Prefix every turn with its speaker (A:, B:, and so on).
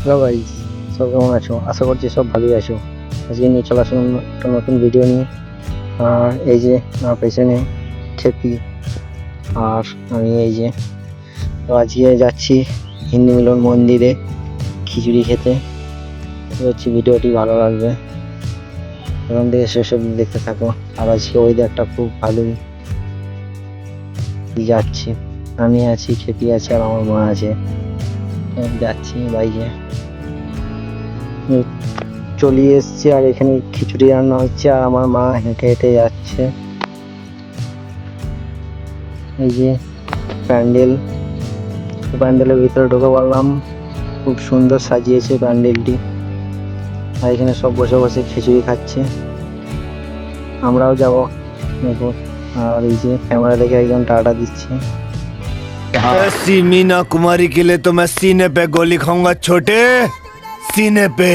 A: Hello guys, সব কেমন আছো? আশা করছি সব ভালোই আছো। আজকে নিয়ে চলে আসলাম একটা নতুন ভিডিও নিয়ে। আর এই যে আমার পেছনে খেপি, আর আমি এই যে তো আজকে যাচ্ছি হিন্দু মিলন মন্দিরে খিচুড়ি খেতে। আশা করছি ভিডিওটি ভালো লাগবে, এখান থেকে শেষ অবধি দেখতে থাকো। আর আজকে ওয়েদারটা খুব ভালোই যাচ্ছি। আমি আছি, খেপি আছে, আর আমার মা আছে। যাচ্ছি বাইকে, চলে এসছে। আর এখানে খিচুড়ি রান্না হচ্ছে, আর আমার মা হেঁটে হেঁটে যাচ্ছে। এই যে প্যান্ডেল, প্যান্ডেলের ভিতরে ঢুকে পড়লাম। খুব সুন্দর সাজিয়েছে প্যান্ডেলটি, আর এখানে সব বসে বসে খিচুড়ি খাচ্ছে। আমরাও যাব দেখো। আর এই যে ক্যামেরা দেখে একজন টাটা দিচ্ছে।
B: ऐसी मीना कुमारी के लिए तो मैं सीने पे गोली खाऊंगा छोटे, सीने पे।